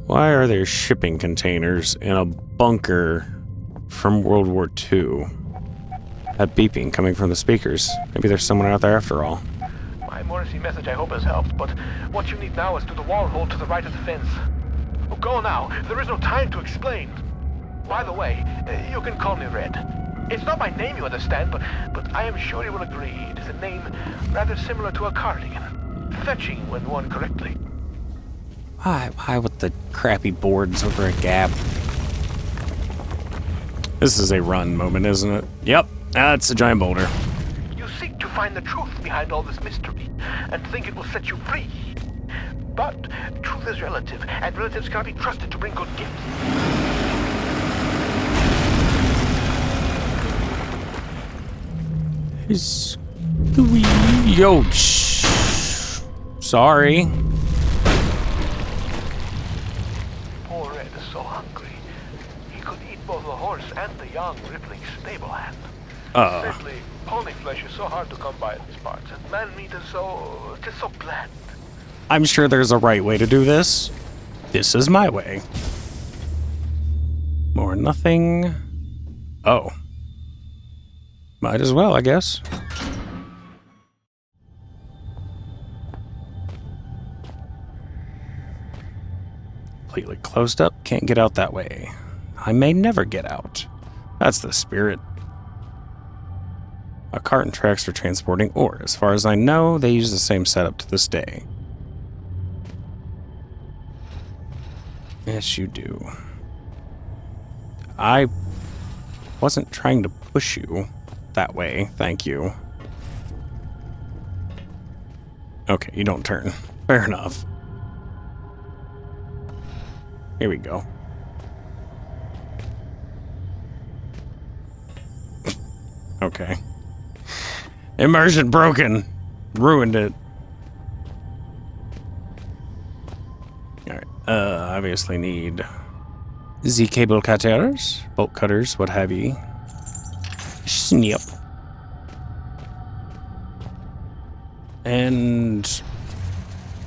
Why are there shipping containers in a bunker from World War II? That beeping coming from the speakers. Maybe there's someone out there after all. My Morrissey message I hope has helped, but what you need now is through the wall hole to the right of the fence. Oh, go now. There is no time to explain. By the way, you can call me Red. It's not my name, you understand, but I am sure you will agree it is a name rather similar to a cardigan. Fetching when worn correctly. Why with the crappy boards over a gap? This is a run moment, isn't it? Yep, that's a giant boulder. You seek to find the truth behind all this mystery, and think it will set you free. But truth is relative, and relatives cannot be trusted to bring good gifts. Is the yo? Sorry. Poor Red is so hungry. He could eat both the horse and the young, rippling stable hand. Sadly, pony flesh is so hard to come by in these parts, and man meat is so bland. I'm sure there's a right way to do this. This is my way. More nothing. Oh. Might as well, I guess. Completely closed up, can't get out that way. I may never get out. That's the spirit. A cart and tracks for transporting ore. As far as I know, they use the same setup to this day. Yes, you do. I wasn't trying to push you that way, thank you. Okay, you don't turn. Fair enough. Here we go. Okay. Immersion broken. Ruined it. Alright, obviously need Z-cable cutters, bolt cutters, what have you. Snip. And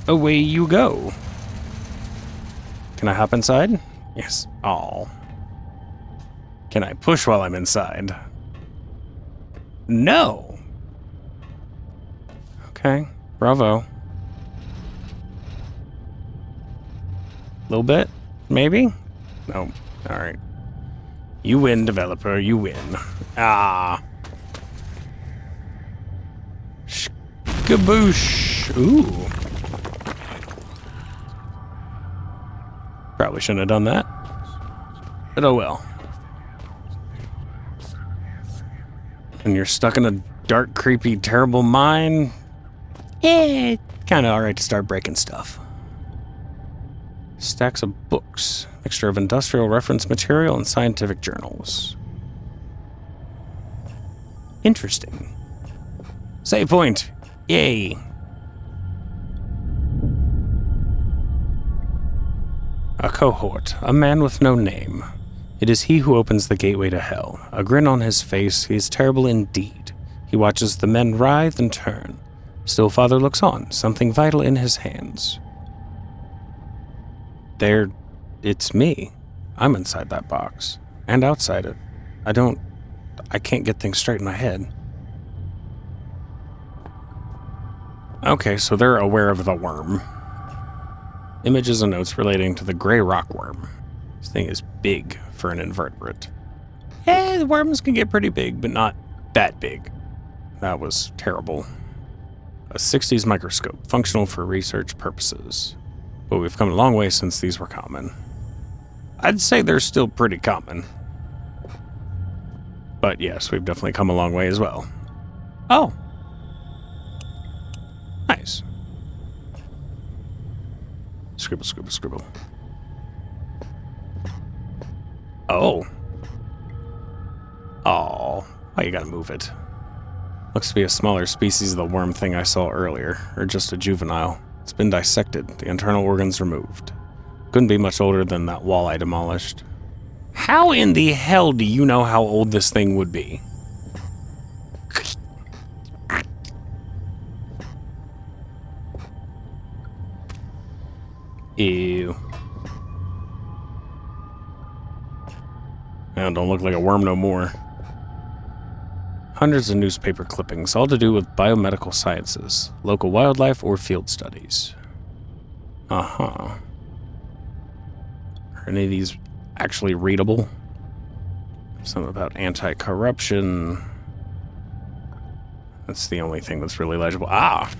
away you go. Can I hop inside? Yes. Oh. Can I push while I'm inside? No. Okay. Bravo. Little bit? Maybe? No. Alright. You win, developer. You win. Ah. Skaboosh. Ooh. Probably shouldn't have done that. But oh well. And you're stuck in a dark, creepy, terrible mine. Eh, kind of alright to start breaking stuff. Stacks of books. Mixture of industrial reference material and scientific journals. Interesting. Save point. Yay. A cohort, a man with no name. It is he who opens the gateway to hell. A grin on his face, he is terrible indeed. He watches the men writhe and turn. Still Father looks on, something vital in his hands. There, it's me. I'm inside that box. And outside it. I can't get things straight in my head. Okay, so they're aware of the worm. Images and notes relating to the gray rock worm. This thing is big for an invertebrate. The worms can get pretty big, but not that big. That was terrible. A 60s microscope, functional for research purposes. But we've come a long way since these were common. I'd say they're still pretty common. But yes, we've definitely come a long way as well. Oh. Nice. Scribble, scribble, scribble. Oh. Oh. Why you gotta move it? Looks to be a smaller species of the worm thing I saw earlier, or just a juvenile. It's been dissected, the internal organs removed. Couldn't be much older than that wall I demolished. How in the hell do you know how old this thing would be? Ew. don't look like a worm no more. Hundreds of newspaper clippings, all to do with biomedical sciences, local wildlife, or field studies. Uh-huh. Are any of these actually readable? Some about anti-corruption. That's the only thing that's really legible. Ah!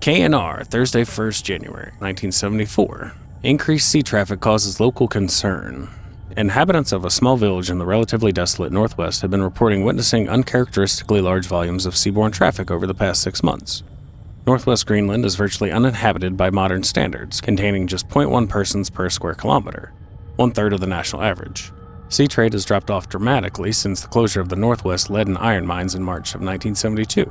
KNR, Thursday, 1st January, 1974. Increased sea traffic causes local concern. Inhabitants of a small village in the relatively desolate Northwest have been reporting witnessing uncharacteristically large volumes of seaborne traffic over the past 6 months. Northwest Greenland is virtually uninhabited by modern standards, containing just 0.1 persons per square kilometer, 1/3 of the national average. Sea trade has dropped off dramatically since the closure of the Northwest lead and iron mines in March of 1972.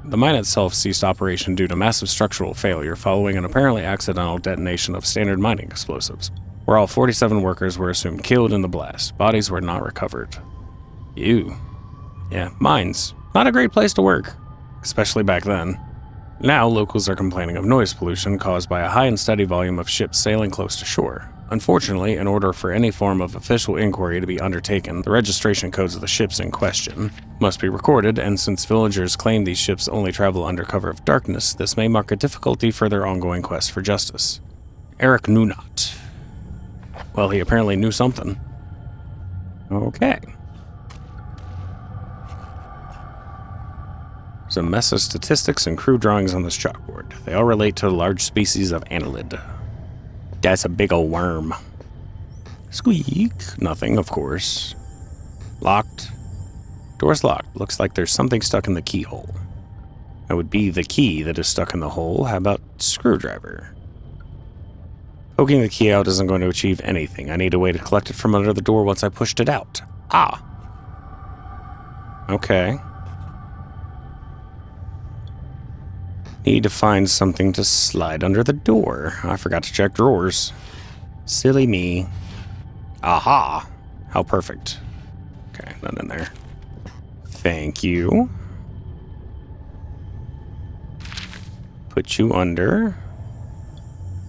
The mine itself ceased operation due to massive structural failure following an apparently accidental detonation of standard mining explosives, where all 47 workers were assumed killed in the blast. Bodies were not recovered. Ew. Yeah, mines. Not a great place to work, especially back then. Now, locals are complaining of noise pollution caused by a high and steady volume of ships sailing close to shore. Unfortunately, in order for any form of official inquiry to be undertaken, the registration codes of the ships in question must be recorded, and since villagers claim these ships only travel under cover of darkness, this may mark a difficulty for their ongoing quest for justice. Eric knew not. Well, he apparently knew something. Okay. There's a mess of statistics and crude drawings on this chalkboard. They all relate to a large species of annelid. That's a big ol' worm. Squeak. Nothing, of course. Locked. Door's locked. Looks like there's something stuck in the keyhole. That would be the key that is stuck in the hole. How about screwdriver? Poking the key out isn't going to achieve anything. I need a way to collect it from under the door once I pushed it out. Ah. Okay. Need to find something to slide under the door. I forgot to check drawers. Silly me. Aha. How perfect. Okay, none in there. Thank you. Put you under.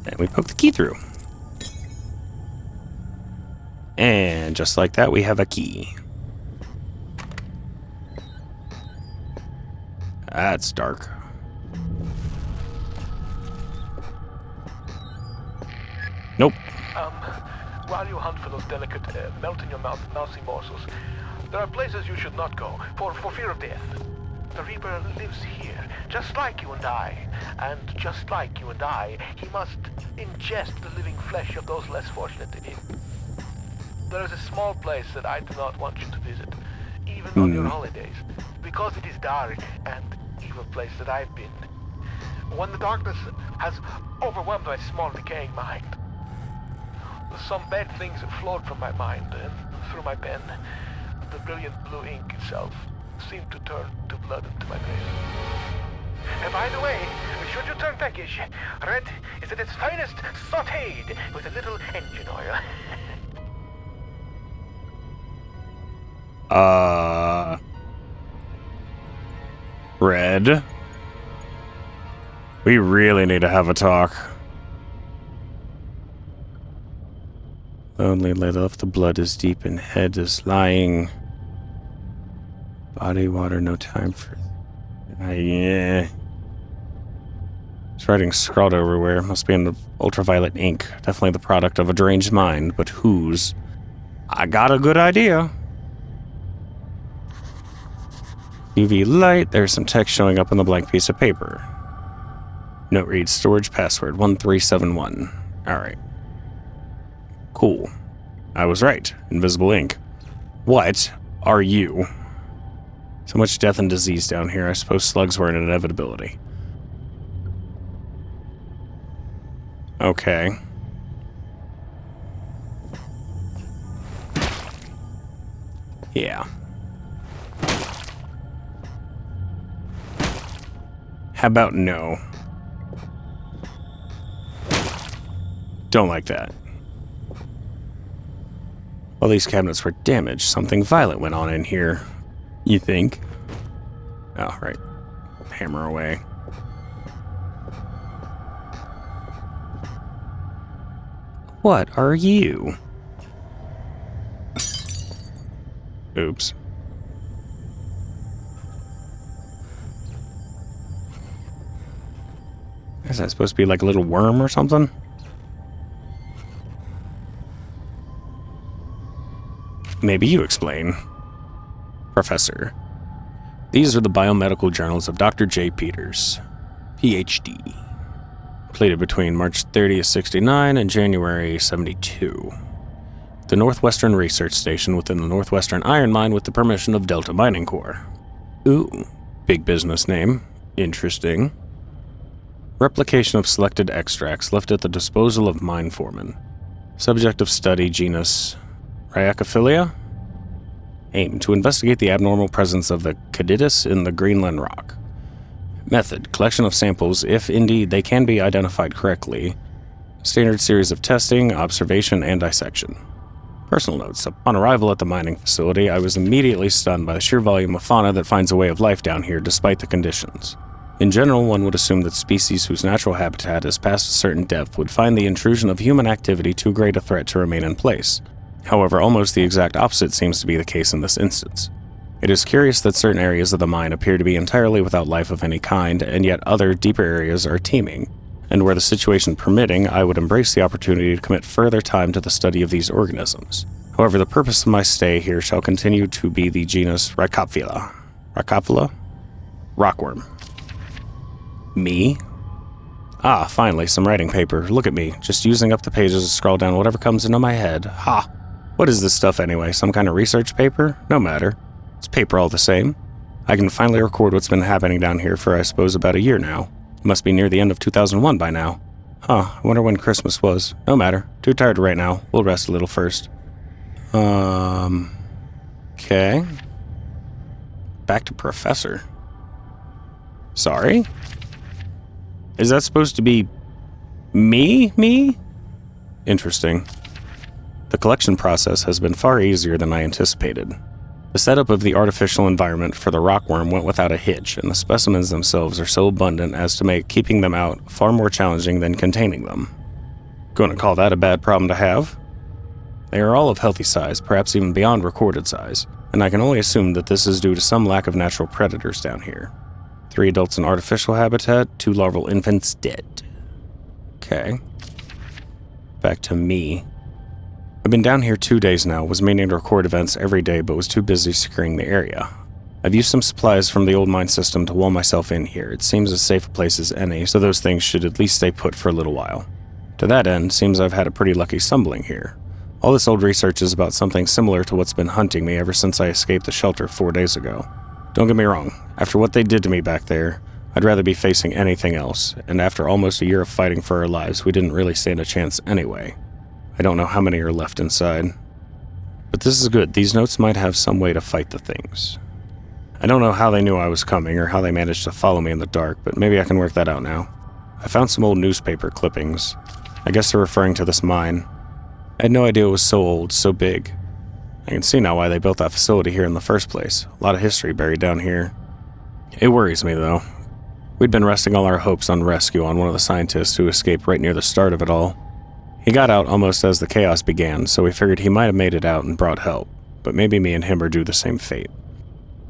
And we poke the key through. And just like that, we have a key. That's dark. Nope. While you hunt for those delicate, melt-in-your-mouth mousy morsels, there are places you should not go, for fear of death. The Reaper lives here, just like you and I. And just like you and I, he must ingest the living flesh of those less fortunate than him. There is a small place that I do not want you to visit, even on your holidays, because it is dark and evil place that I've been. When the darkness has overwhelmed my small decaying mind, some bad things have flowed from my mind, and through my pen, the brilliant blue ink itself seemed to turn to blood into my veins. And by the way, should you turn peckish, red is at its finest sautéed with a little engine oil. Red? We really need to have a talk. Lonely let off, the blood is deep and head is lying. Body water, no time for... yeah. It's writing scrawled everywhere. Must be in the ultraviolet ink. Definitely the product of a deranged mind, but whose? I got a good idea. UV light, there's some text showing up on the blank piece of paper. Note reads, storage password 1371. Alright. Cool. I was right. Invisible ink. What are you? So much death and disease down here. I suppose slugs were an inevitability. Okay. Yeah. How about no? Don't like that. All these cabinets were damaged. Something violent went on in here. You think? Oh, right. Hammer away. What are you? Oops. Is that supposed to be like a little worm or something? Maybe you explain. Professor. These are the biomedical journals of Dr. J. Peters, Ph.D. Completed between March 30th, 69 and January 72. The Northwestern Research Station within the Northwestern Iron Mine with the permission of Delta Mining Corps. Ooh, big business name. Interesting. Replication of selected extracts left at the disposal of mine foreman. Subject of study genus Rhyacophilia. Aim to investigate the abnormal presence of the Caditus in the Greenland rock. Method collection of samples if indeed they can be identified correctly. Standard series of testing, observation, and dissection. Personal notes. Upon arrival at the mining facility, I was immediately stunned by the sheer volume of fauna that finds a way of life down here despite the conditions. In general, one would assume that species whose natural habitat is past a certain depth would find the intrusion of human activity too great a threat to remain in place. However, almost the exact opposite seems to be the case in this instance. It is curious that certain areas of the mine appear to be entirely without life of any kind, and yet other, deeper areas are teeming. And where the situation permitting, I would embrace the opportunity to commit further time to the study of these organisms. However, the purpose of my stay here shall continue to be the genus Rhyacophilia. Rhyacophilia? Rockworm. Me? Ah, finally, some writing paper. Look at me, just using up the pages to scroll down whatever comes into my head. Ha! What is this stuff anyway? Some kind of research paper? No matter. It's paper all the same. I can finally record what's been happening down here for, I suppose, about a year now. It must be near the end of 2001 by now. Huh, I wonder when Christmas was. No matter. Too tired right now. We'll rest a little first. Okay. Back to Professor. Sorry? Is that supposed to be me? Interesting. The collection process has been far easier than I anticipated. The setup of the artificial environment for the rockworm went without a hitch, and the specimens themselves are so abundant as to make keeping them out far more challenging than containing them. Gonna call that a bad problem to have? They are all of healthy size, perhaps even beyond recorded size, and I can only assume that this is due to some lack of natural predators down here. 3 adults in artificial habitat, 2 larval infants dead. Okay. Back to me. I've been down here 2 days now, was meaning to record events every day but was too busy securing the area. I've used some supplies from the old mine system to wall myself in here. It seems as safe a place as any, so those things should at least stay put for a little while. To that end, seems I've had a pretty lucky stumbling here. All this old research is about something similar to what's been hunting me ever since I escaped the shelter 4 days ago. Don't get me wrong, after what they did to me back there, I'd rather be facing anything else, and after almost a year of fighting for our lives, we didn't really stand a chance anyway. I don't know how many are left inside. But this is good, these notes might have some way to fight the things. I don't know how they knew I was coming, or how they managed to follow me in the dark, but maybe I can work that out now. I found some old newspaper clippings. I guess they're referring to this mine. I had no idea it was so old, so big. I can see now why they built that facility here in the first place. A lot of history buried down here. It worries me, though. We'd been resting all our hopes on rescue on one of the scientists who escaped right near the start of it all. He got out almost as the chaos began, so we figured he might have made it out and brought help, but maybe me and him are due the same fate.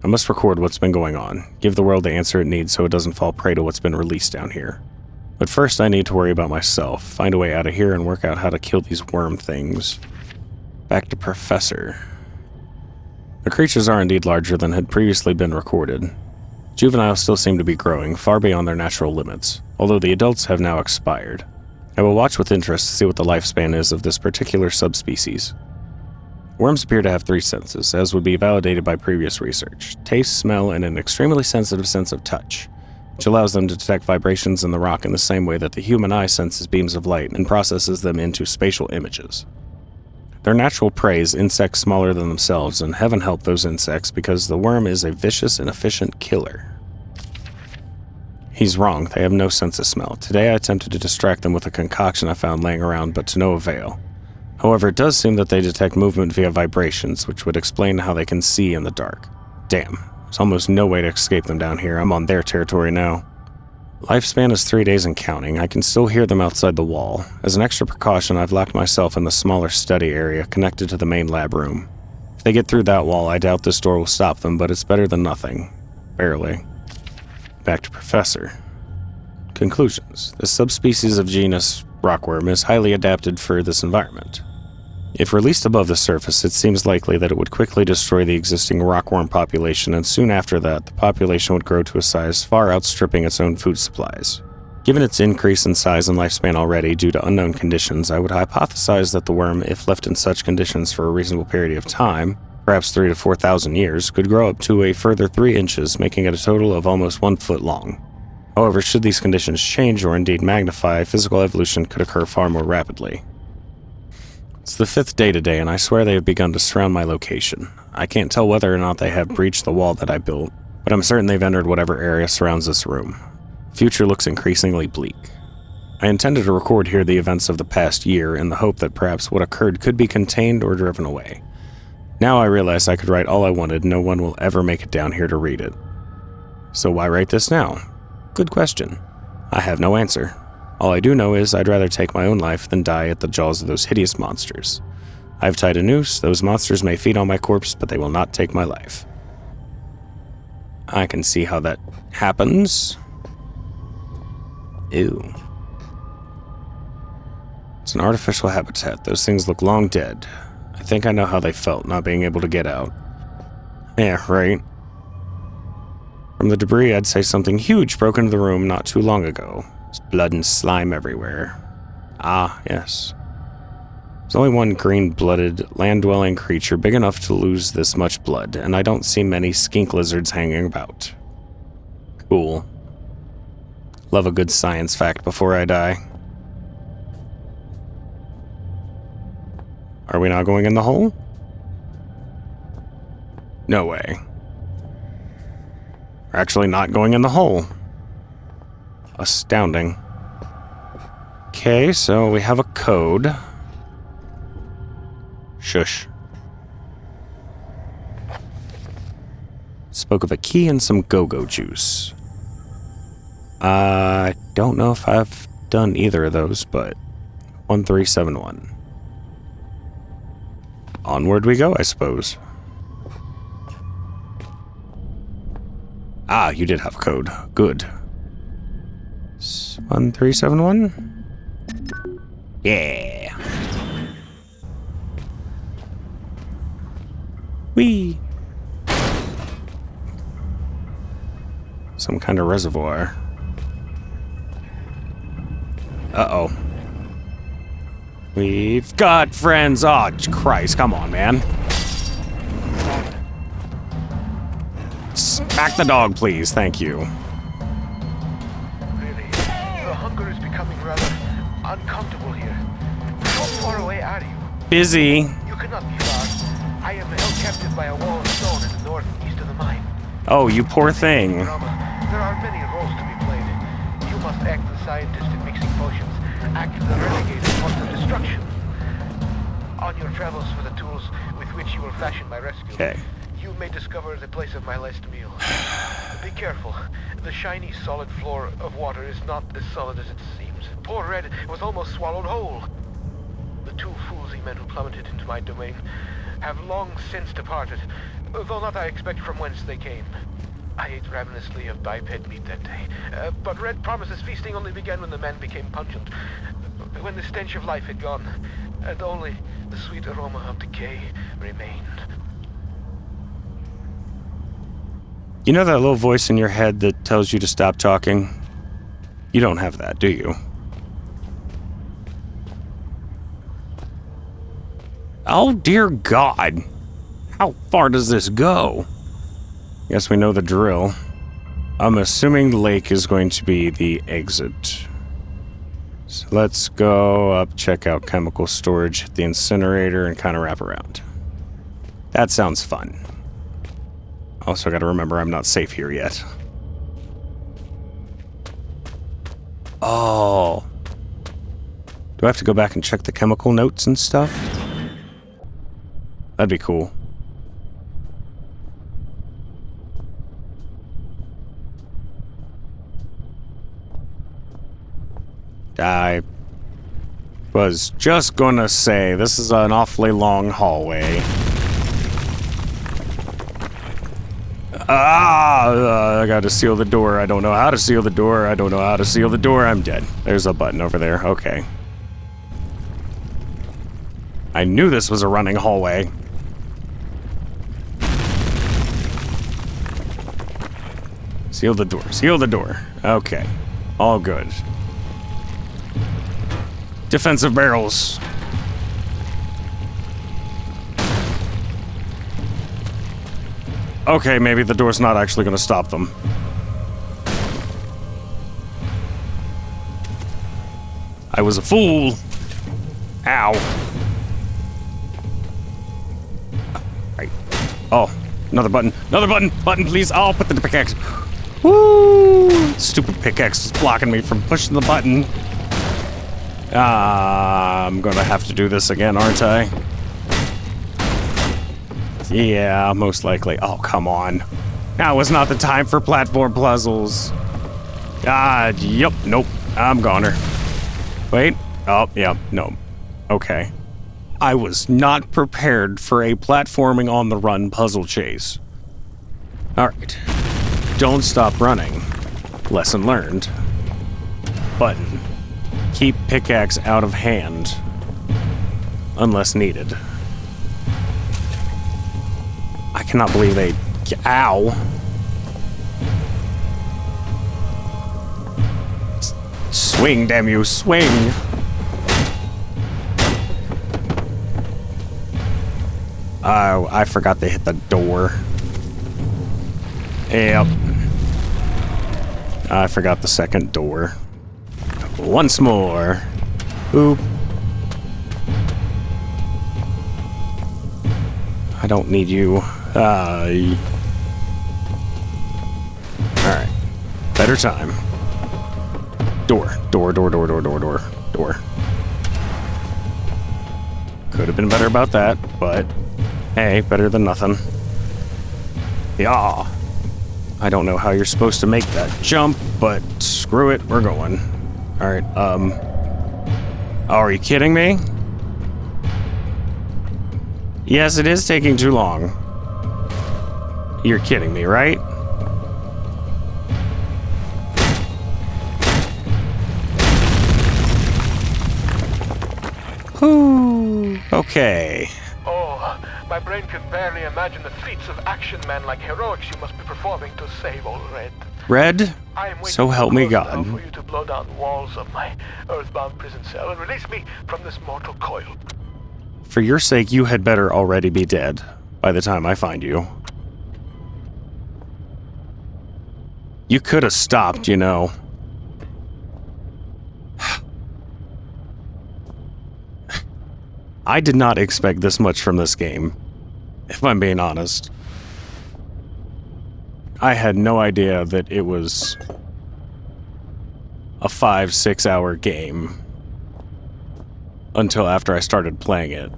I must record what's been going on, give the world the answer it needs so it doesn't fall prey to what's been released down here. But first I need to worry about myself, find a way out of here and work out how to kill these worm things. Back to Professor. The creatures are indeed larger than had previously been recorded. Juveniles still seem to be growing, far beyond their natural limits, although the adults have now expired. I will watch with interest to see what the lifespan is of this particular subspecies. Worms appear to have 3 senses, as would be validated by previous research: taste, smell, and an extremely sensitive sense of touch, which allows them to detect vibrations in the rock in the same way that the human eye senses beams of light and processes them into spatial images. Their natural prey is insects smaller than themselves, and heaven help those insects because the worm is a vicious and efficient killer. He's wrong, they have no sense of smell. Today I attempted to distract them with a concoction I found laying around, but to no avail. However, it does seem that they detect movement via vibrations, which would explain how they can see in the dark. Damn, there's almost no way to escape them down here. I'm on their territory now. Lifespan is 3 days and counting. I can still hear them outside the wall. As an extra precaution, I've locked myself in the smaller study area connected to the main lab room. If If they get through that wall, I doubt this door will stop them, but it's better than nothing. Barely. Back to Professor. Conclusions. The subspecies of genus rockworm is highly adapted for this environment. If released above the surface, it seems likely that it would quickly destroy the existing rockworm population, and soon after that, the population would grow to a size far outstripping its own food supplies. Given its increase in size and lifespan already due to unknown conditions, I would hypothesize that the worm, if left in such conditions for a reasonable period of time, perhaps 3,000 to 4,000 years, could grow up to a further 3 inches, making it a total of almost 1 foot long. However, should these conditions change or indeed magnify, physical evolution could occur far more rapidly. It's the 5th day today, and I swear they have begun to surround my location. I can't tell whether or not they have breached the wall that I built, but I'm certain they've entered whatever area surrounds this room. The future looks increasingly bleak. I intended to record here the events of the past year in the hope that perhaps what occurred could be contained or driven away. Now I realize I could write all I wanted, no one will ever make it down here to read it. So why write this now? Good question. I have no answer. All I do know is I'd rather take my own life than die at the jaws of those hideous monsters. I've tied a noose. Those monsters may feed on my corpse, but they will not take my life. I can see how that happens. Ew. It's an artificial habitat. Those things look long dead. I think I know how they felt not being able to get out. Yeah, right. From the debris, I'd say something huge broke into the room not too long ago. There's blood and slime everywhere. Ah, yes. There's only one green-blooded, land-dwelling creature big enough to lose this much blood, and I don't see many skink lizards hanging about. Cool. Love a good science fact before I die. Are we not going in the hole? No way. We're actually not going in the hole. Astounding. Okay, so we have a code. Shush. Spoke of a key and some go-go juice. I don't know if I've done either of those, but 1371. Onward we go, I suppose. Ah, you did have code. Good. 1371? Yeah. Whee! Some kind of reservoir. Uh-oh. We've got friends. Oh, Christ, come on, man. Smack the dog, please. Thank you. Really, the hunger is becoming rather uncomfortable here. How far away are you? Busy. You cannot be far. I am held captive by a wall of stone in the northeast of the mine. Oh, you poor thing. There are many roles to be played. You must act the scientist in mixing potions, act the renegade in force of destruction. On your travels for the tools with which you will fashion my rescue, Okay. you may discover the place of my last meal. Be careful. The shiny, solid floor of water is not as solid as it seems. Poor Red was almost swallowed whole. The 2 foolsy men who plummeted into my domain have long since departed, though not I expect from whence they came. I ate ravenously of biped meat that day, but Red promises feasting only began when the man became pungent, when the stench of life had gone, and only the sweet aroma of decay remained. You know that little voice in your head that tells you to stop talking? You don't have that, do you? Oh, dear God. How far does this go? Guess we know the drill. I'm assuming the lake is going to be the exit. So let's go up, check out chemical storage, hit the incinerator, and kind of wrap around. That sounds fun. Also gotta remember I'm not safe here yet. Oh. Do I have to go back and check the chemical notes and stuff? That'd be cool. I was just gonna say, this is an awfully long hallway. I gotta seal the door. I don't know how to seal the door. I don't know how to seal the door. I'm dead. There's a button over there. Okay. I knew this was a running hallway. Seal the door. Seal the door. Okay. All good. Defensive barrels. Okay, maybe the door's not actually going to stop them. I was a fool. Ow. Right. Oh, another button. Another button. Button, please. Oh, put the pickaxe. Woo! Stupid pickaxe is blocking me from pushing the button. I'm going to have to do this again, aren't I? Yeah, most likely. Oh, come on. Now is not the time for platform puzzles. Yep, nope. I'm goner. Wait. Oh, yeah, no. Okay. I was not prepared for a platforming on the run puzzle chase. Alright. Don't stop running. Lesson learned. Button. Keep pickaxe out of hand. Unless needed. I cannot believe they... Ow. Swing, damn you, swing. Oh, I forgot to hit the door. Yep. I forgot the second door. Once more. Oop. I don't need you. Alright. Better time. Door. Door. Could have been better about that, but hey, better than nothing. Yeah. I don't know how you're supposed to make that jump, but screw it, we're going. Alright, oh, are you kidding me? Yes, it is taking too long. You're kidding me, right? Whew. Okay. Oh, my brain can barely imagine the feats of action man like heroics you must be performing to save old Red. Red? I am waiting So help me close God. enough for you to blow down walls of my earthbound prison cell and release me from this mortal coil. For your sake, you had better already be dead by the time I find you. You could have stopped, you know. I did not expect this much from this game, if I'm being honest. I had no idea that it was a 5-6 hour game until after I started playing it.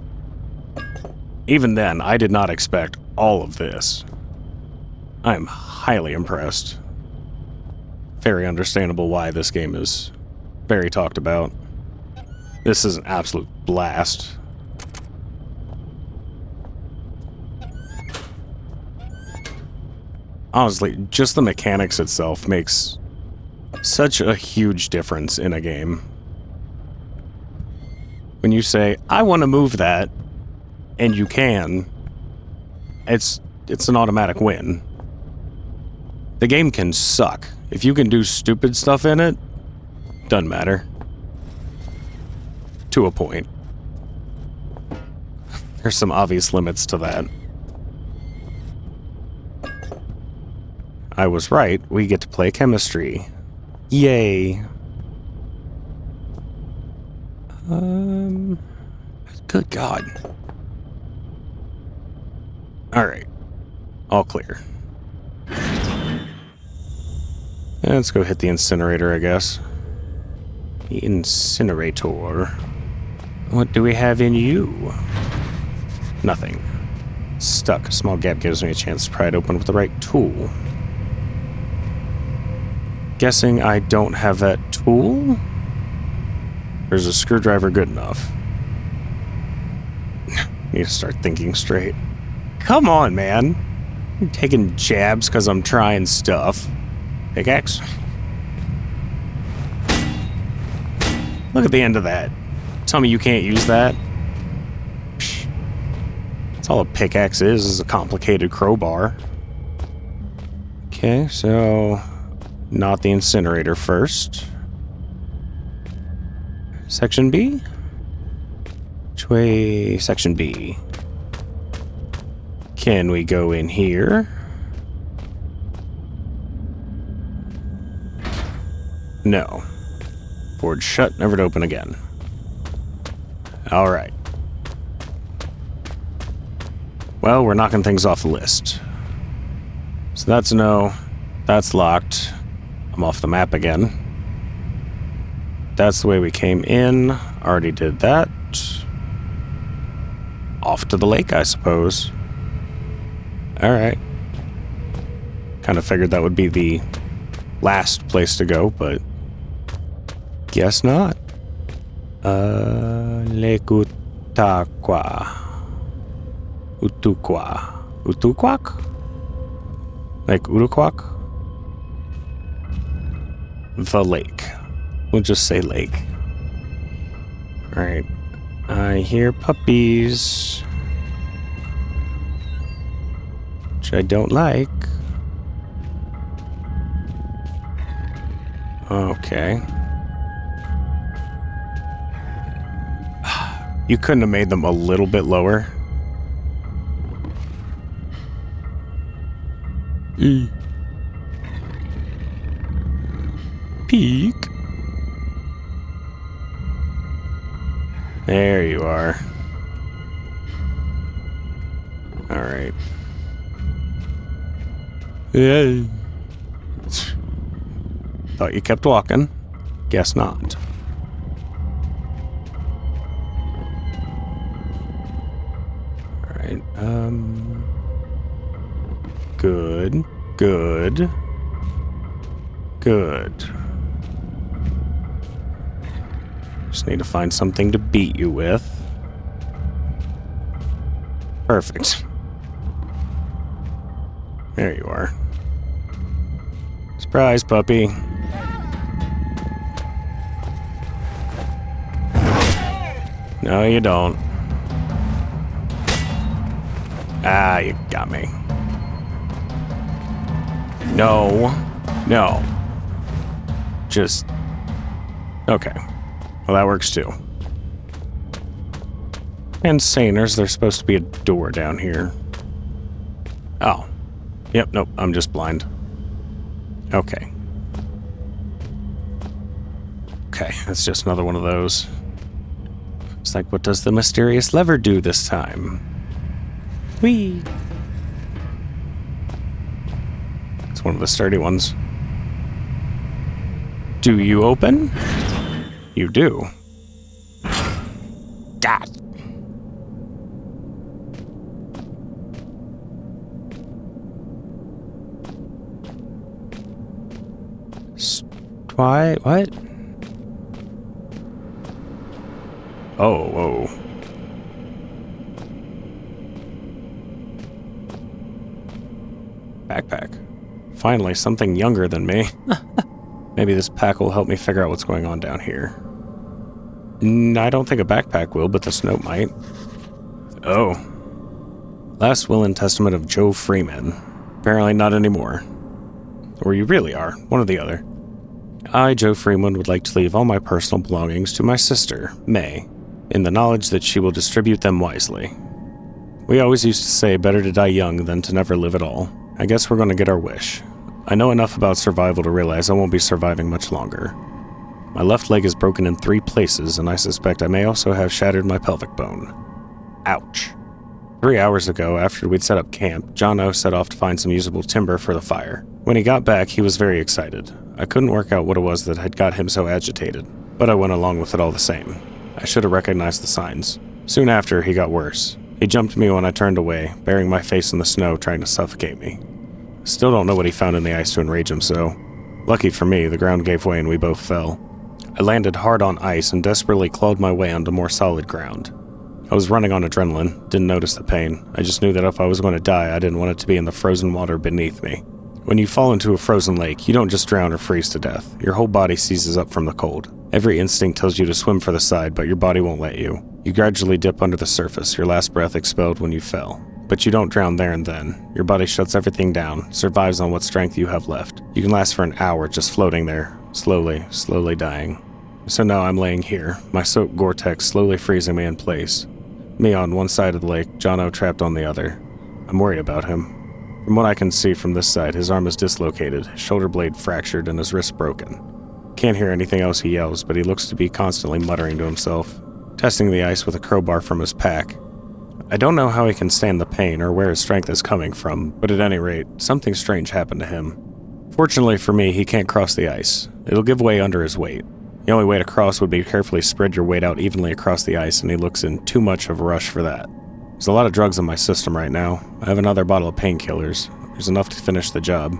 Even then, I did not expect all of this. I am highly impressed. Very understandable why this game is very talked about. This is an absolute blast. Honestly, just the mechanics itself makes such a huge difference in a game. When you say, I want to move that, and you can, it's an automatic win. The game can suck. If you can do stupid stuff in it, doesn't matter. To a point. There's some obvious limits to that. I was right, we get to play chemistry. Yay. Good God. Alright. All clear. Let's go hit the incinerator, I guess. The incinerator. What do we have in you? Nothing. Stuck. Small gap gives me a chance to pry it open with the right tool. Guessing I don't have that tool? Or is a screwdriver good enough? Need to start thinking straight. Come on, man. I'm taking jabs because I'm trying stuff. Pickaxe. Look at the end of that. Tell me you can't use that. Psh. That's all a pickaxe is a complicated crowbar. Okay, so not the incinerator first. Section B? Which way? Section B. Can we go in here? No. Forge shut, never to open again. Alright. Well, we're knocking things off the list. So that's a no. That's locked. I'm off the map again. That's the way we came in. Already did that. Off to the lake, I suppose. Alright. Kind of figured that would be the last place to go, but guess not. Lake Utaqua. Utuquac? Like Utuquac? The lake. We'll just say lake. Alright. I hear puppies. Which I don't like. Okay. You couldn't have made them a little bit lower. Peek. There you are. Alright. Yeah. Thought you kept walking. Guess not. Alright, Good. Good. Good. Just need to find something to beat you with. Perfect. There you are. Surprise, puppy. No, you don't. Ah, you got me. No. No. Just... Okay. Well, that works too. And saners, there's supposed to be a door down here. Oh. Yep, nope, I'm just blind. Okay. Okay, that's just another one of those. It's like, what does the mysterious lever do this time? Whee! It's one of the sturdy ones. Do you open? You do. God. Why? What? Oh, whoa. Backpack. Finally, something younger than me. Maybe this pack will help me figure out what's going on down here. I don't think a backpack will, but this note might. Oh. Last will and testament of Joe Freeman. Apparently not anymore. Or you really are, one or the other. I, Joe Freeman, would like to leave all my personal belongings to my sister, May, in the knowledge that she will distribute them wisely. We always used to say better to die young than to never live at all. I guess we're going to get our wish. I know enough about survival to realize I won't be surviving much longer. My left leg is broken in 3 places, and I suspect I may also have shattered my pelvic bone. Ouch. 3 hours ago, after we'd set up camp, John O set off to find some usable timber for the fire. When he got back, he was very excited. I couldn't work out what it was that had got him so agitated, but I went along with it all the same. I should have recognized the signs. Soon after, he got worse. He jumped me when I turned away, burying my face in the snow, trying to suffocate me. Still don't know what he found in the ice to enrage him so. Lucky for me, the ground gave way and we both fell. I landed hard on ice and desperately clawed my way onto more solid ground. I was running on adrenaline, didn't notice the pain. I just knew that if I was going to die, I didn't want it to be in the frozen water beneath me. When you fall into a frozen lake, you don't just drown or freeze to death. Your whole body seizes up from the cold. Every instinct tells you to swim for the side, but your body won't let you. You gradually dip under the surface, your last breath expelled when you fell. But you don't drown there and then. Your body shuts everything down, survives on what strength you have left. You can last for an hour just floating there, slowly dying. So now I'm laying here, my soaked Gore-Tex slowly freezing me in place. Me on one side of the lake, Jono trapped on the other. I'm worried about him. From what I can see from this side, his arm is dislocated, his shoulder blade fractured, and his wrist broken. Can't hear anything else he yells, but he looks to be constantly muttering to himself, testing the ice with a crowbar from his pack. I don't know how he can stand the pain or where his strength is coming from, but at any rate, something strange happened to him. Fortunately for me, he can't cross the ice. It'll give way under his weight. The only way to cross would be to carefully spread your weight out evenly across the ice, and he looks in too much of a rush for that. There's a lot of drugs in my system right now. I have another bottle of painkillers. There's enough to finish the job.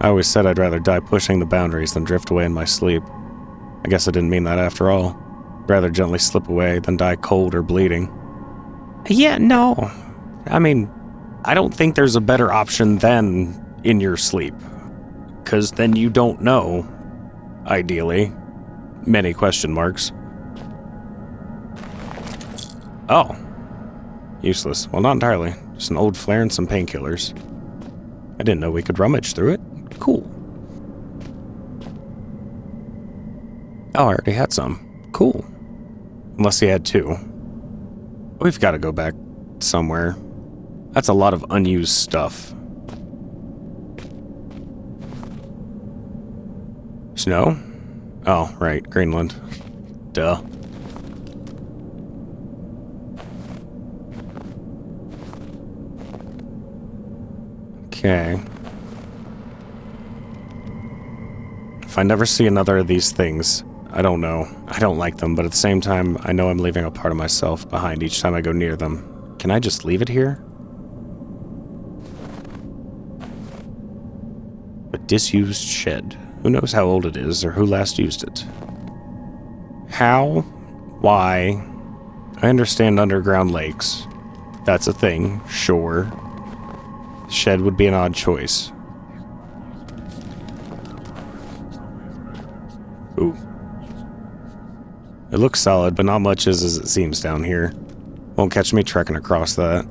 I always said I'd rather die pushing the boundaries than drift away in my sleep. I guess I didn't mean that after all. I'd rather gently slip away than die cold or bleeding. Yeah, no. I mean, I don't think there's a better option than in your sleep. 'Cause then you don't know. Ideally. Many question marks. Oh. Useless. Well, not entirely. Just an old flare and some painkillers. I didn't know we could rummage through it. Cool. Oh, I already had some. Cool. Unless he had two. We've got to go back somewhere. That's a lot of unused stuff. Snow? Oh, right. Greenland. Duh. Okay. If I never see another of these things, I don't know. I don't like them, but at the same time, I know I'm leaving a part of myself behind each time I go near them. Can I just leave it here? A disused shed. Who knows how old it is or who last used it? How? Why? I understand underground lakes. That's a thing, sure. Shed would be an odd choice. Ooh. It looks solid, but not much is as it seems down here. Won't catch me trekking across that.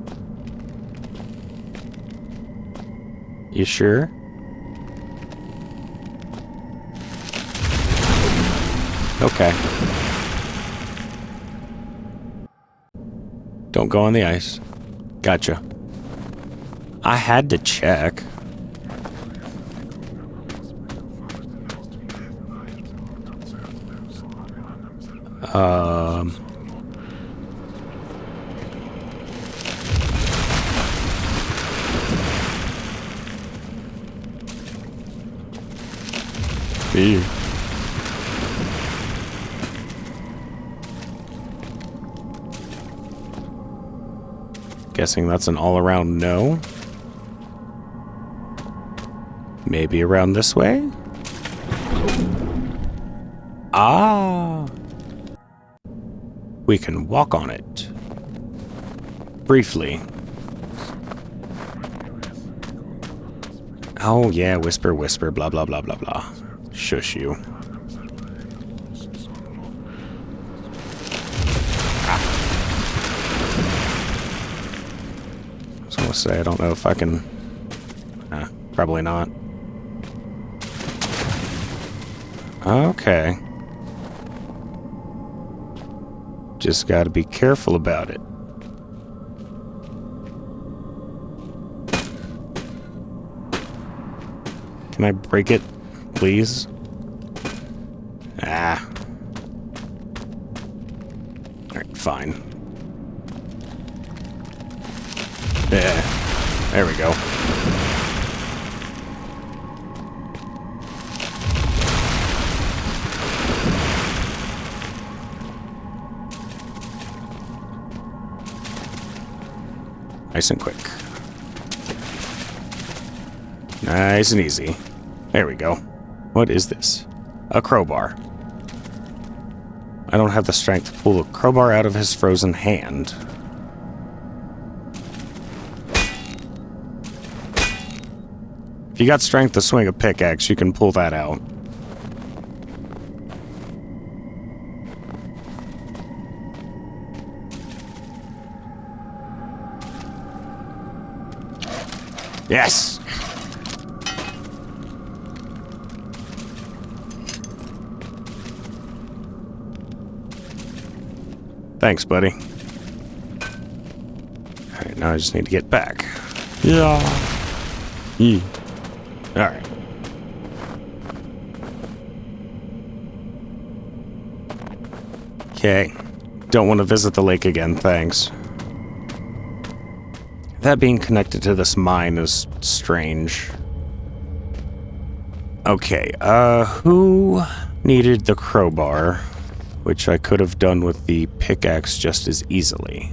You sure? Okay. Don't go on the ice. Gotcha. I had to check. B. Guessing that's an all-around no. Maybe around this way? Ah! We can walk on it. Briefly. Oh yeah, whisper, whisper, blah, blah, blah, blah, blah. Shush you. Ah. I was gonna say, I don't know if I can... probably not. Okay. Just gotta be careful about it. Can I break it, please? Ah. Alright, fine. Yeah. There we go. Nice and quick. Nice and easy. There we go. What is this? A crowbar. I don't have the strength to pull the crowbar out of his frozen hand. If you got strength to swing a pickaxe, you can pull that out. Yes! Thanks, buddy. Alright, now I just need to get back. Yeah. Alright. Okay. Don't want to visit the lake again, thanks. That being connected to this mine is strange. Okay, who needed the crowbar? Which I could have done with the pickaxe just as easily.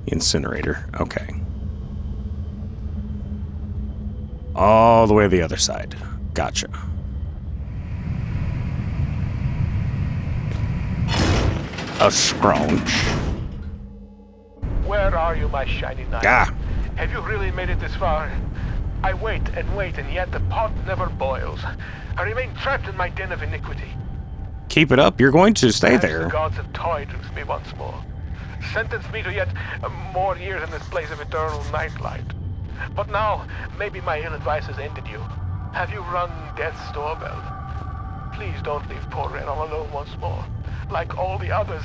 Incinerator, okay. All the way to the other side. Gotcha. A scrounge. Where are you, my shiny knight? Ah. Have you really made it this far? I wait, and yet the pot never boils. I remain trapped in my den of iniquity. Keep it up, you're going to stay there. The gods have toyed with me once more. Sentenced me to yet more years in this place of eternal nightlight. But now, maybe my ill advice has ended you. Have you rung death's doorbell? Please don't leave poor Red all alone once more, like all the others.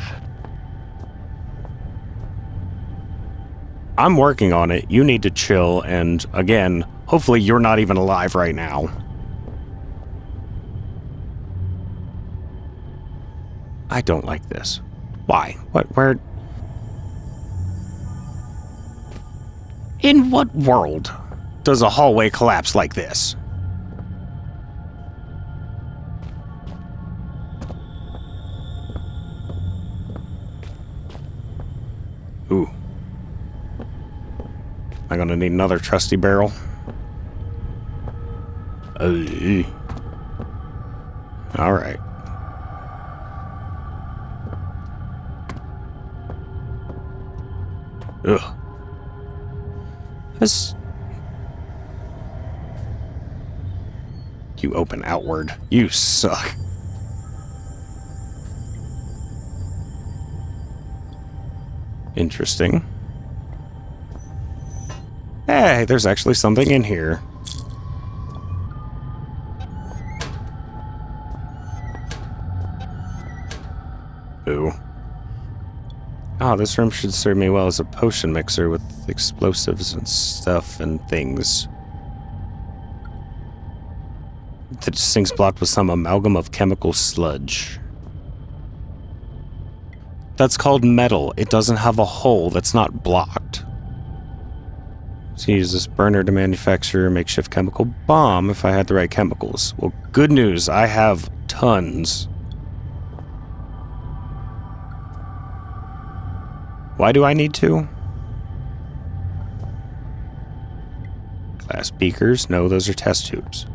I'm working on it. You need to chill, and again, hopefully you're not even alive right now. I don't like this. Why? What? Where? In what world does a hallway collapse like this? Ooh. Am I gonna need another trusty barrel? Alright. Ugh. This... You open outward. You suck. Interesting. Hey, there's actually something in here. Ooh. Oh, this room should serve me well as a potion mixer with explosives and stuff and things. The sink's blocked with some amalgam of chemical sludge. That's called metal. It doesn't have a hole that's not blocked. So use this burner to manufacture a makeshift chemical bomb if I had the right chemicals. Well, good news. I have tons. Why do I need to? Glass beakers? No, those are test tubes.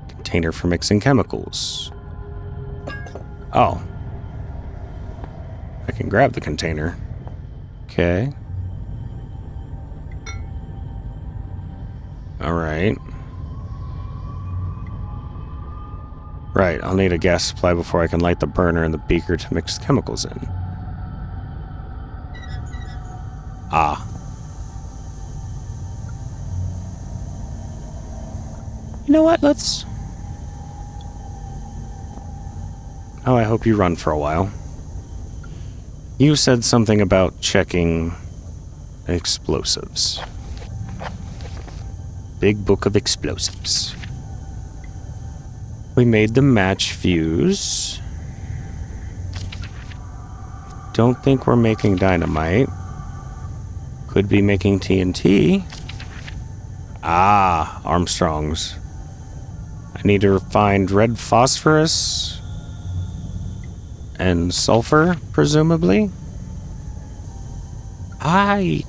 Container for mixing chemicals. Oh. I can grab the container. Okay. Alright. Right, I'll need a gas supply before I can light the burner and the beaker to mix chemicals in. Ah. You know what? Let's... Oh, I hope you run for a while. You said something about checking explosives. Big book of explosives. We made the match fuse. Don't think we're making dynamite. Could be making TNT. Ah, Armstrong's. I need to find red phosphorus and sulfur, presumably. I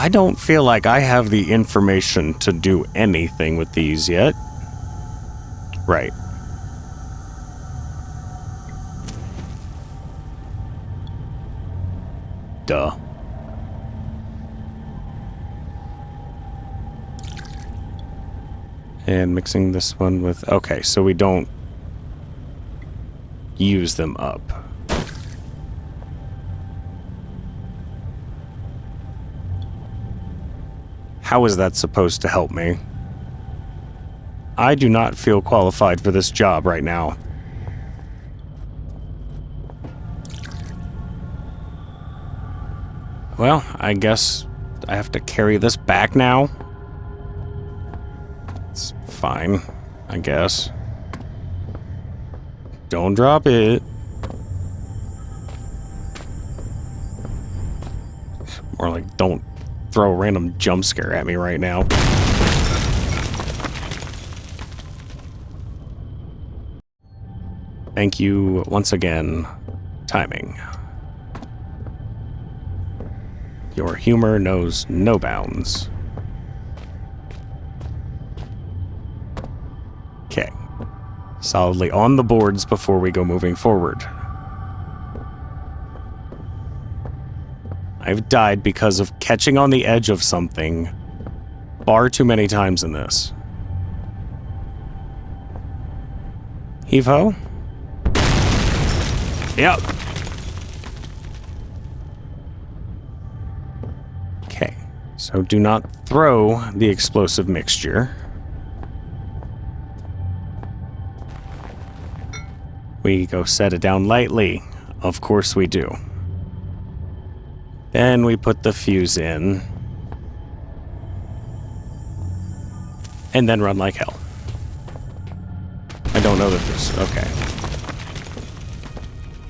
don't feel like I have the information to do anything with these yet. Right. Duh. And mixing this one with... Okay, so we don't use them up. How is that supposed to help me? I do not feel qualified for this job right now. Well, I guess I have to carry this back now. It's fine, I guess. Don't drop it. Or like, don't throw a random jump scare at me right now. Thank you once again. Timing. Your humor knows no bounds. Okay. Solidly on the boards before we go moving forward. I've died because of catching on the edge of something far too many times in this. Heave-ho? Yep. Okay, so do not throw the explosive mixture. We go set it down lightly. Of course we do. Then we put the fuse in. And then run like hell. I don't know that this... Okay.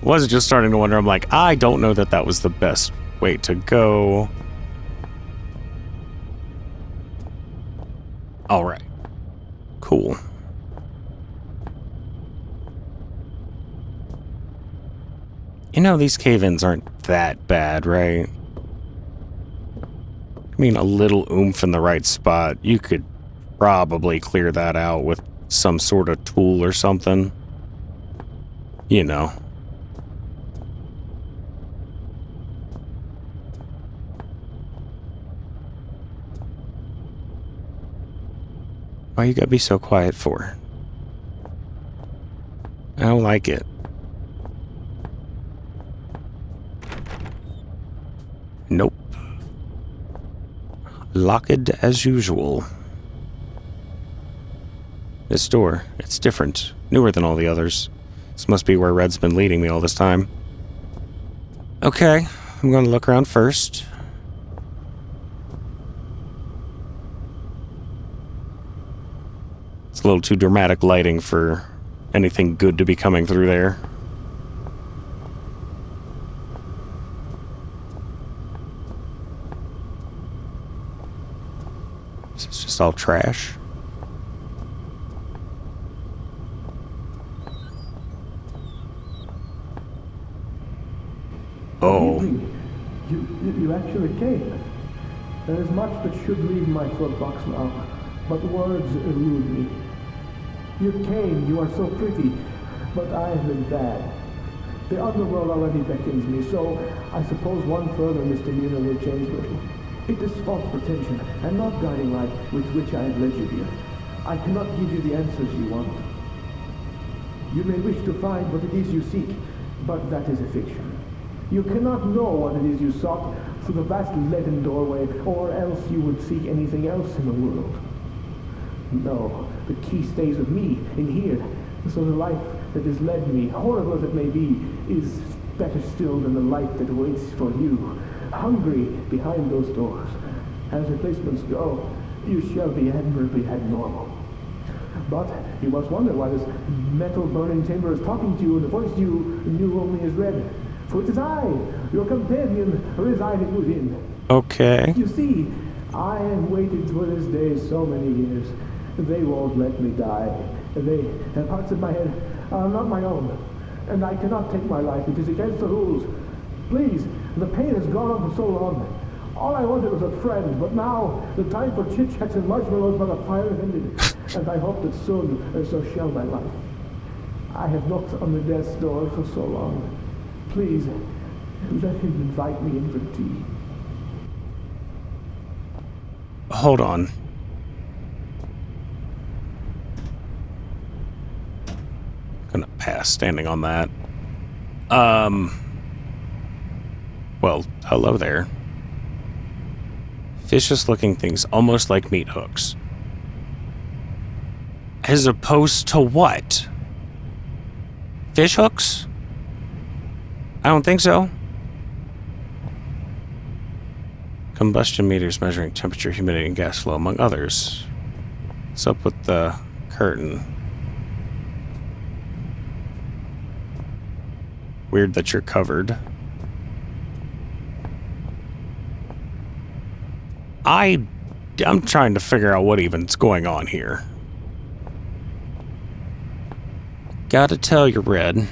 Was just starting to wonder, I'm like, I don't know that that was the best way to go. Alright. Cool. You know, these cave-ins aren't that bad, right? I mean, a little oomph in the right spot. You could probably clear that out with some sort of tool or something. You know. Why you gotta be so quiet for? I don't like it. Nope. Locked as usual. This door, it's different. Newer than all the others. This must be where Red's been leading me all this time. Okay, I'm gonna look around first. It's a little too dramatic lighting for anything good to be coming through there. Is this just all trash? Oh. You actually came. There is much that should leave my throat box now, but words elude me. You came, you are so pretty, but I have been bad. The underworld already beckons me, so I suppose one further misdemeanor will change little. It is false pretension, and not guiding light with which I have led you here. I cannot give you the answers you want. You may wish to find what it is you seek, but that is a fiction. You cannot know what it is you sought through the vast leaden doorway, or else you would seek anything else in the world. No, the key stays with me, in here, so the life that has led me, horrible as it may be, is better still than the life that waits for you, hungry behind those doors. As replacements go, you shall be admirably abnormal. But you must wonder why this metal burning chamber is talking to you in the voice you knew only as Red. For it is I, your companion, residing within. Okay. You see, I have waited for this day so many years. They won't let me die. They parts of my head are not my own. And I cannot take my life. It is against the rules. Please, the pain has gone on for so long. All I wanted was a friend, but now the time for chit-chats and marshmallows by the fire is ended. And I hope that soon so shall my life. I have knocked on the death's door for so long. Please, Let him invite me in for tea. Hold on. Gonna pass standing on that. Well, hello there. Vicious looking things, almost like meat hooks. As opposed to what? Fish hooks? I don't think so. Combustion meters measuring temperature, humidity, and gas flow, among others. What's up with the curtain? Weird that you're covered. I'm trying to figure out what even's going on here. Gotta tell you, Red,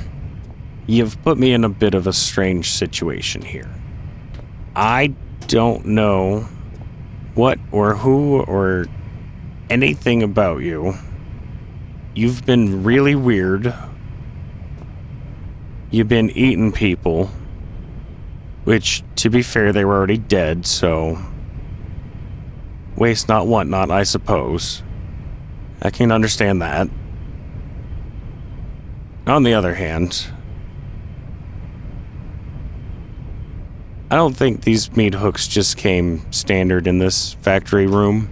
you've put me in a bit of a strange situation here. I don't know what or who or anything about you. You've been really weird. You've been eating people, which, to be fair, they were already dead, so waste not, want not, I suppose. I can understand that. On the other hand, I don't think these meat hooks just came standard in this factory room.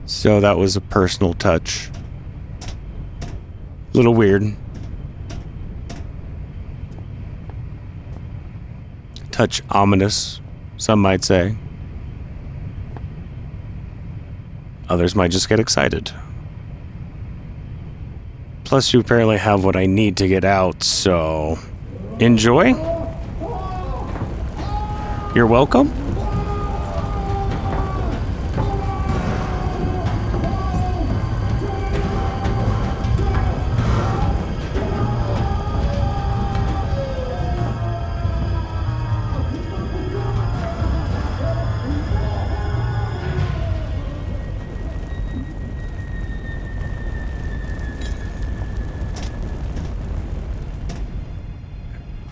So that was a personal touch. A little weird. Touch ominous, some might say. Others might just get excited. Plus, you apparently have what I need to get out, so enjoy. You're welcome.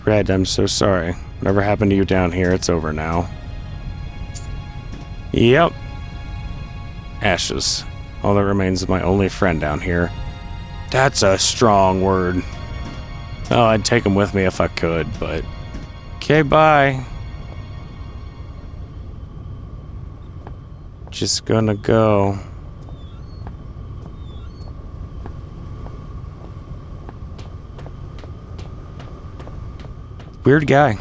Red, I'm so sorry. Whatever happened to you down here, it's over now. Yep. Ashes. All that remains of my only friend down here. That's a strong word. Oh, I'd take him with me if I could, but... Okay, bye. Just gonna go. Weird guy.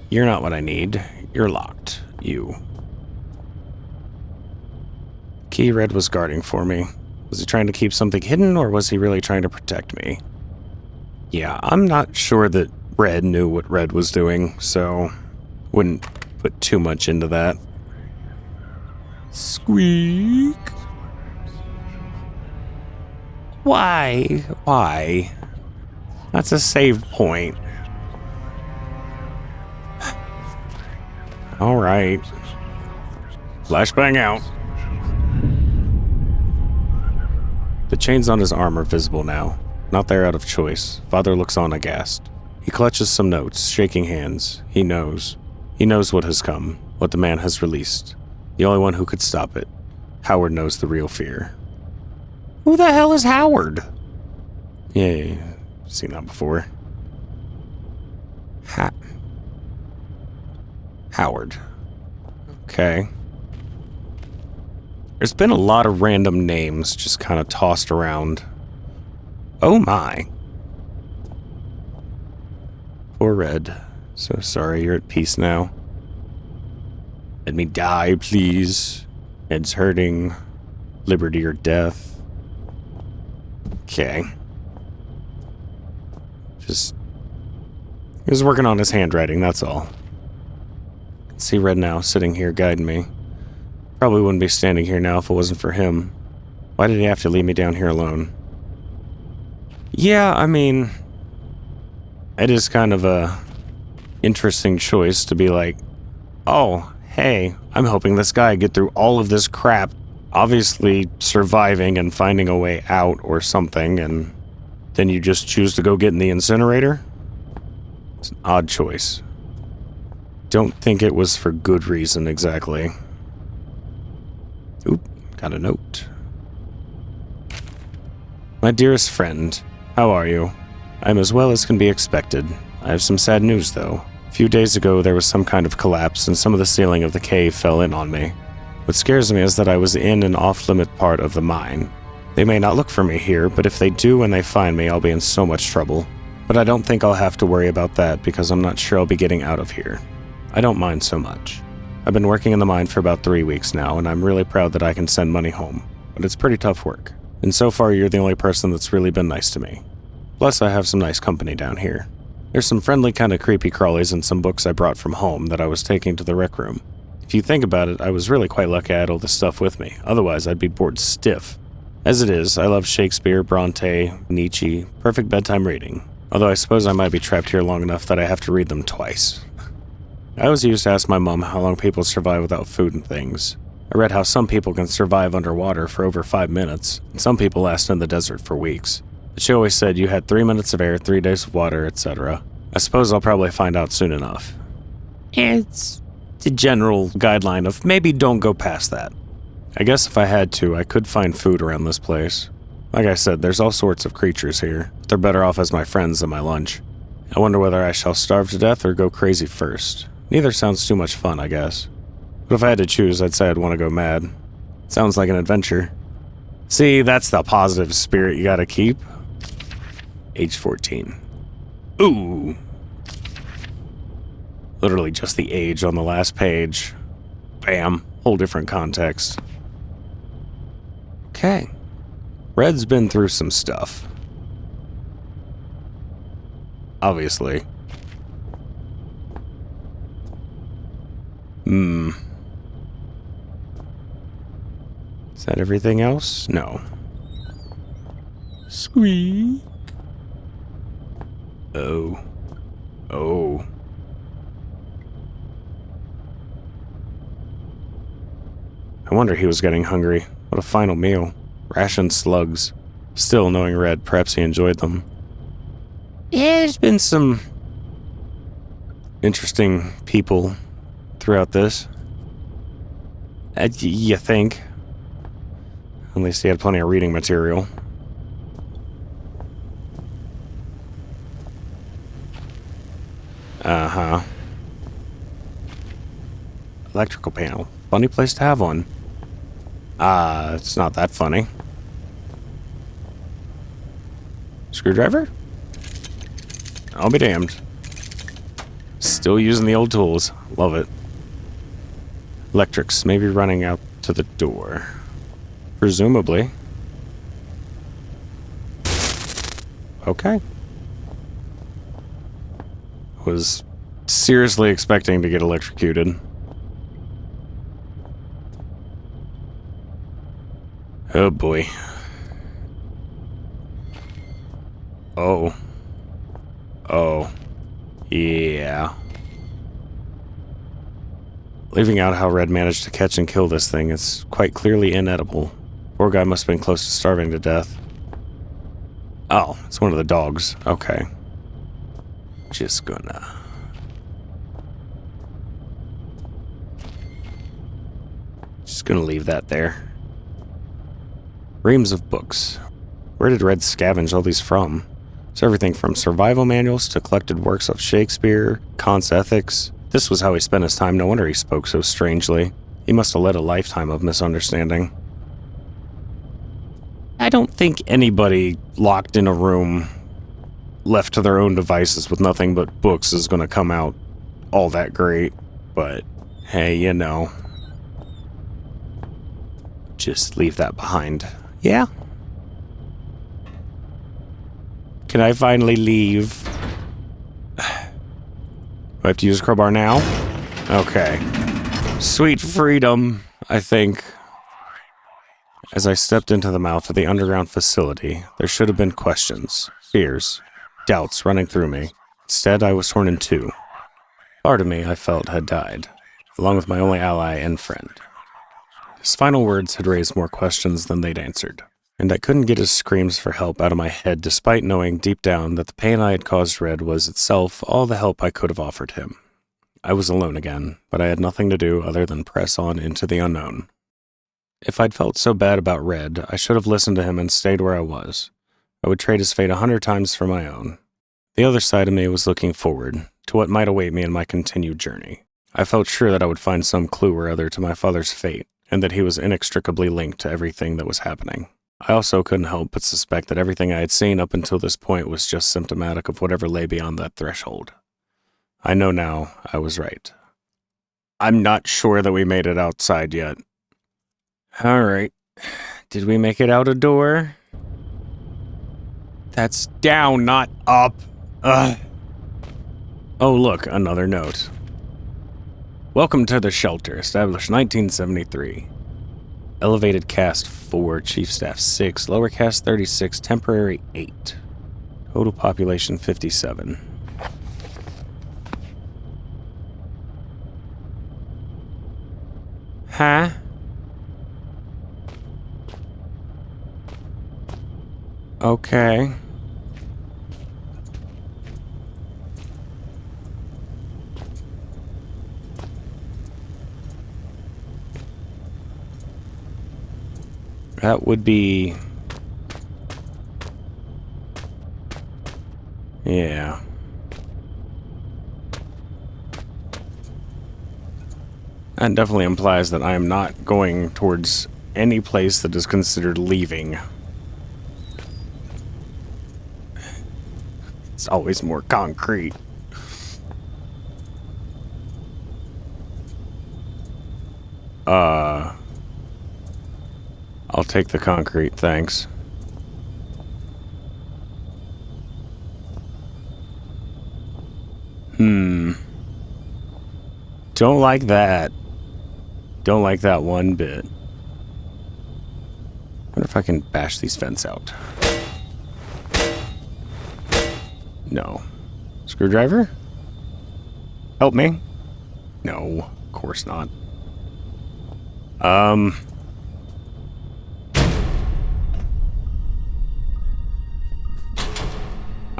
You're not what I need. You're locked. You. Key Red was guarding for me. Was he trying to keep something hidden, or was he really trying to protect me? Yeah, I'm not sure that Red knew what Red was doing, so wouldn't put too much into that. Squeak. Why? Why? That's a save point. Alright. Flashbang out. The chains on his arm are visible now. Not there out of choice. Father looks on aghast. He clutches some notes, shaking hands. He knows. He knows what has come, what the man has released. The only one who could stop it. Howard knows the real fear. Who the hell is Howard? Yeah, I've seen that before. Howard. Okay. There's been a lot of random names just kind of tossed around. Oh my. Poor Red. So sorry you're at peace now. Let me die, please. Ed's hurting. Liberty or death. Okay. Just... He was working on his handwriting, that's all. I can see Red now, sitting here guiding me. Probably wouldn't be standing here now if it wasn't for him. Why did he have to leave me down here alone? Yeah, I mean... It is kind of a... interesting choice to be like, oh, hey, I'm helping this guy get through all of this crap, obviously surviving and finding a way out or something, and Then you just choose to go get in the incinerator? It's an odd choice. Don't think it was for good reason, exactly. Oop, got a note. My dearest friend, how are you? I'm as well as can be expected. I have some sad news, though. A few days ago, there was some kind of collapse, and some of the ceiling of the cave fell in on me. What scares me is that I was in an off-limit part of the mine. They may not look for me here, but if they do when they find me, I'll be in so much trouble. But I don't think I'll have to worry about that because I'm not sure I'll be getting out of here. I don't mind so much. I've been working in the mine for about 3 weeks now, and I'm really proud that I can send money home. But it's pretty tough work. And so far, you're the only person that's really been nice to me. Plus, I have some nice company down here. There's some friendly kind of creepy crawlies and some books I brought from home that I was taking to the rec room. If you think about it, I was really quite lucky I had all this stuff with me. Otherwise, I'd be bored stiff. As it is, I love Shakespeare, Bronte, Nietzsche, perfect bedtime reading. Although I suppose I might be trapped here long enough that I have to read them twice. I always used to ask my mom how long people survive without food and things. I read how some people can survive underwater for over 5 minutes, and some people last in the desert for weeks. But she always said you had 3 minutes of air, 3 days of water, etc. I suppose I'll probably find out soon enough. It's a general guideline of maybe don't go past that. I guess if I had to, I could find food around this place. Like I said, there's all sorts of creatures here, but they're better off as my friends than my lunch. I wonder whether I shall starve to death or go crazy first. Neither sounds too much fun, I guess. But if I had to choose, I'd say I'd want to go mad. Sounds like an adventure. See, that's the positive spirit you gotta keep. Age 14. Ooh. Literally just the age on the last page. Bam. Whole different context. Okay. Red's been through some stuff. Obviously. Is that everything else? No. Squeak. Oh. Oh. I wonder he was getting hungry. What a final meal. Rationed slugs. Still, knowing Red, perhaps he enjoyed them. Yeah, there's been some interesting people throughout this. You think. At least he had plenty of reading material. Uh-huh. Electrical panel. Funny place to have one. It's not that funny. Screwdriver? I'll be damned. Still using the old tools. Love it. Electrics may be running out to the door. Presumably. Okay. Was seriously expecting to get electrocuted. Oh boy. Oh. Oh. Yeah. Leaving out how Red managed to catch and kill this thing, it's quite clearly inedible. Poor guy must have been close to starving to death. Oh, it's one of the dogs. Okay. Just gonna... leave that there. Reams of books. Where did Red scavenge all these from? It's everything from survival manuals to collected works of Shakespeare, Kant's ethics. This was how he spent his time. No wonder he spoke so strangely. He must have led a lifetime of misunderstanding. I don't think anybody locked in a room, left to their own devices with nothing but books is going to come out all that great. But, hey, you know. Just leave that behind. Yeah? Can I finally leave? Do I have to use a crowbar now? Okay. Sweet freedom, I think. As I stepped into the mouth of the underground facility, there should have been questions, fears, doubts running through me. Instead, I was torn in two. Part of me, I felt, had died, along with my only ally and friend. His final words had raised more questions than they'd answered. and I couldn't get his screams for help out of my head despite knowing deep down that the pain I had caused Red was itself all the help I could have offered him. I was alone again, but I had nothing to do other than press on into the unknown. If I'd felt so bad about Red, I should have listened to him and stayed where I was. I would trade his fate 100 times for my own. The other side of me was looking forward to what might await me in my continued journey. I felt sure that I would find some clue or other to my father's fate, and that he was inextricably linked to everything that was happening. I also couldn't help but suspect that everything I had seen up until this point was just symptomatic of whatever lay beyond that threshold. I know now I was right. I'm not sure that we made it outside yet. Alright. Did we make it out a door? That's down, not up. Ugh. Oh, look, another note. Welcome to the shelter, established 1973. Elevated cast 4, chief staff 6, lower cast 36, temporary 8. Total population 57. Huh? Okay. That would be... yeah. That definitely implies that I am not going towards any place that is considered leaving. It's always more concrete. I'll take the concrete, thanks. Don't like that. Don't like that one bit. Wonder if I can bash these vents out. No. Screwdriver? Help me? No, of course not.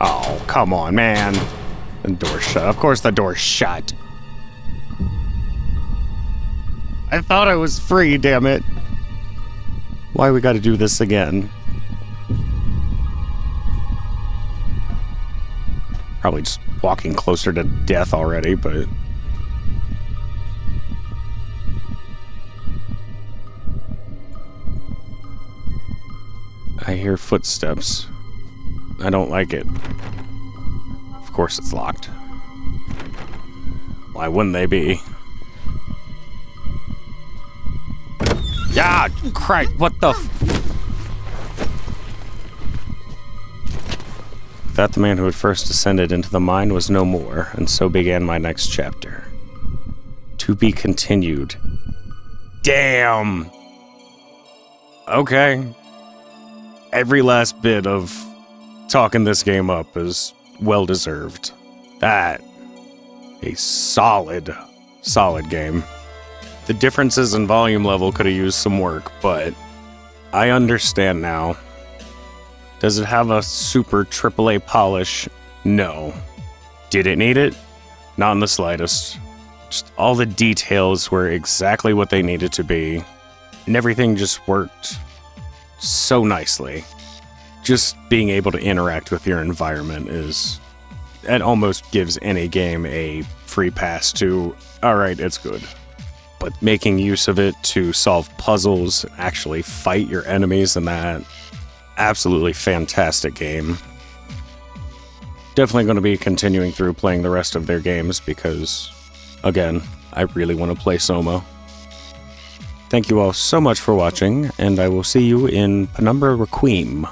Oh, come on, man. The door's shut. Of course the door's shut. I thought I was free, damn it. Why we gotta do this again? Probably just walking closer to death already, but... I hear footsteps. I don't like it. Of course it's locked. Why wouldn't they be? Yeah, Christ, what the That the man who had first descended into the mine was no more, and so began my next chapter. To be continued. Damn! Okay. Every last bit of talking this game up is well-deserved. That, a solid game. The differences in volume level could have used some work, but I understand now. Does it have a super AAA polish? No. Did it need it? Not in the slightest. Just all the details were exactly what they needed to be, and everything just worked so nicely. Just being able to interact with your environment it almost gives any game a free pass to, alright, it's good. But making use of it to solve puzzles, actually fight your enemies in that, absolutely fantastic game. Definitely going to be continuing through playing the rest of their games because, again, I really want to play Soma. Thank you all so much for watching, and I will see you in Penumbra Requiem.